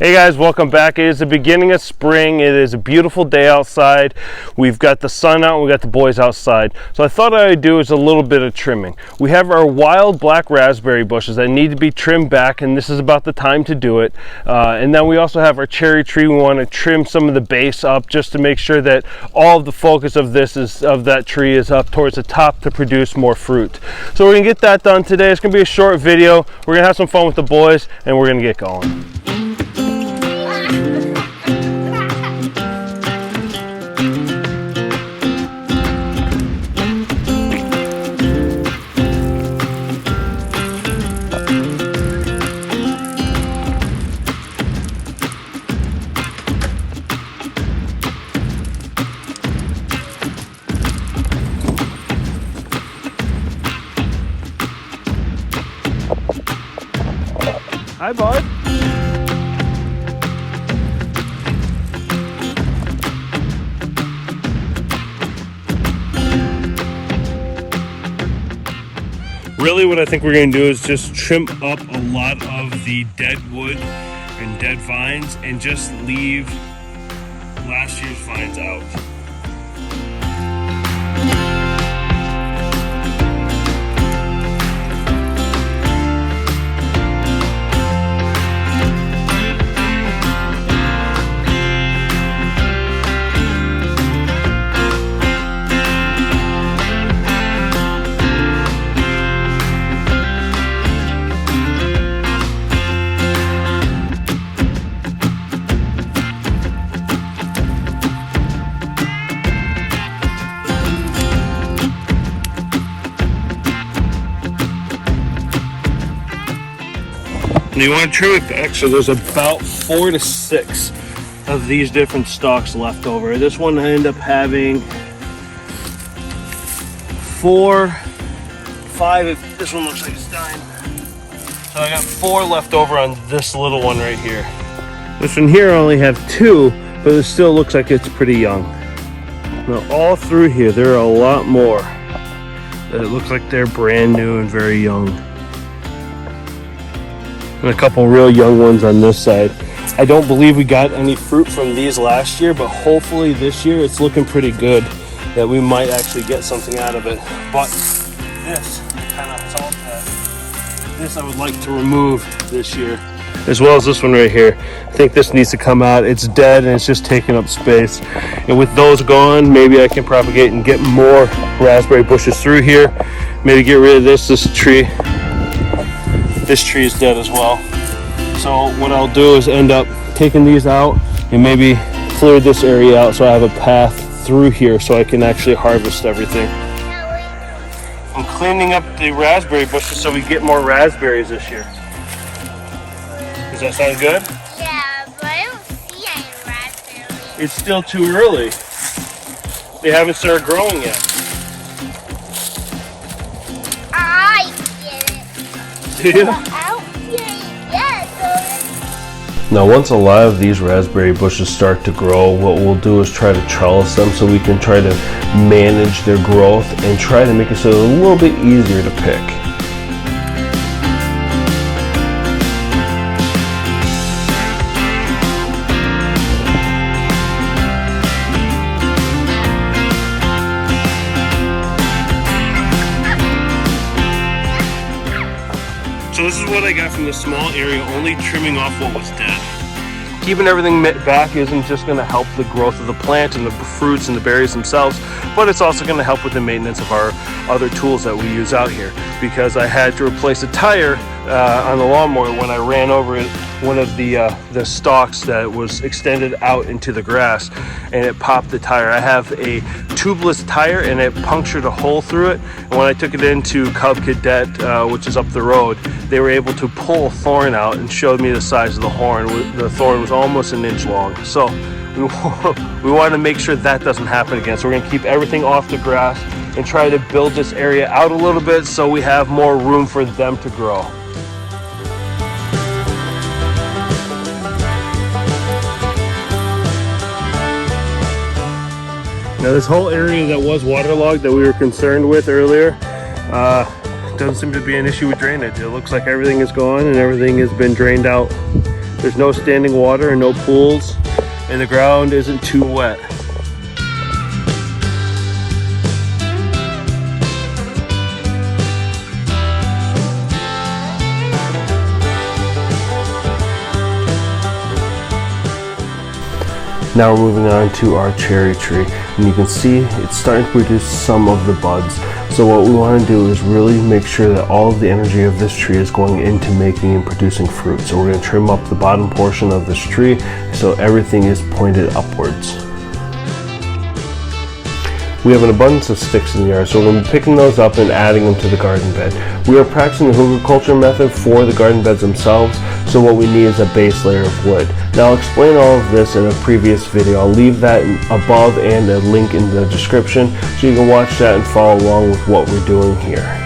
Hey guys, welcome back. It is the beginning of spring. It is a beautiful day outside. We've got the sun out and we got the boys outside. So I thought what I'd do is a little bit of trimming. We have our wild black raspberry bushes that need to be trimmed back, and this is about the time to do it. And then we also have our cherry tree. We want to trim some of the base up just to make sure that all of the focus of that tree is up towards the top to produce more fruit. So we're gonna get that done today. It's gonna be a short video. We're gonna have some fun with the boys and we're gonna get going. Hi, bud. Really what I think we're going to do is just trim up a lot of the dead wood and dead vines and just leave last year's vines out. And you want to trim it back, so there's about 4 to 6 of these different stalks left over. This one I end up having 4, 5, if this one looks like it's dying. So I got 4 left over on this little one right here. This one here I only have 2, but it still looks like it's pretty young. Now all through here there are a lot more that it looks like they're brand new and very young. And a couple real young ones on this side. I don't believe we got any fruit from these last year, but hopefully this year it's looking pretty good that we might actually get something out of it. But this kind of salt pad, this I would like to remove this year, as well as this one right here. I think this needs to come out. It's dead and it's just taking up space. And with those gone, maybe I can propagate and get more raspberry bushes through here. Maybe get rid of this tree. This tree is dead as well. So what I'll do is end up taking these out and maybe clear this area out so I have a path through here so I can actually harvest everything. I'm cleaning up the raspberry bushes so we get more raspberries this year. Does that sound good? Yeah, but I don't see any raspberries. It's still too early. They haven't started growing yet. I get it. Yeah. I don't see any yet, so Now once a lot of these raspberry bushes start to grow, what we'll do is try to trellis them so we can try to manage their growth and try to make it so it's a little bit easier to pick. So this is what I got from the small area, only trimming off what was dead. Keeping everything back isn't just going to help the growth of the plant and the fruits and the berries themselves, but it's also going to help with the maintenance of our other tools that we use out here. Because I had to replace a tire on the lawnmower when I ran over one of the stalks that was extended out into the grass, and it popped the tire. I have a tubeless tire and it punctured a hole through it, and when I took it into Cub Cadet, which is up the road, they were able to pull a thorn out and showed me the size of the horn. The thorn was almost an inch long. So we want to make sure that doesn't happen again. So we're going to keep everything off the grass and try to build this area out a little bit so we have more room for them to grow. Now this whole area that was waterlogged that we were concerned with earlier, doesn't seem to be an issue with drainage. It looks like everything is gone and everything has been drained out There's no standing water and no pools, and the ground isn't too wet. Now we're moving on to our cherry tree, and you can see it's starting to produce some of the buds. So what we want to do is really make sure that all of the energy of this tree is going into making and producing fruit. So we're going to trim up the bottom portion of this tree so everything is pointed upwards. We have an abundance of sticks in the yard, so we're going to be picking those up and adding them to the garden bed. We are practicing the Hugelkultur method for the garden beds themselves, so what we need is a base layer of wood. Now I'll explain all of this in a previous video. I'll leave that above and a link in the description so you can watch that and follow along with what we're doing here.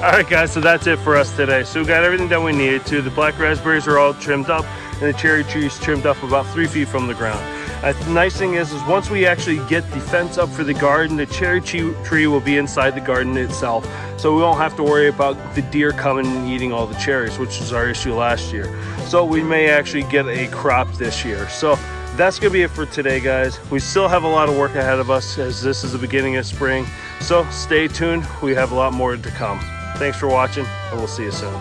Alright guys, so that's it for us today. So we got everything that we needed to. The black raspberries are all trimmed up and the cherry trees trimmed up about 3 feet from the ground. The nice thing is once we actually get the fence up for the garden, the cherry tree will be inside the garden itself. So we won't have to worry about the deer coming and eating all the cherries, which was our issue last year. So we may actually get a crop this year. So that's going to be it for today, guys. We still have a lot of work ahead of us as this is the beginning of spring. So stay tuned. We have a lot more to come. Thanks for watching, and we'll see you soon.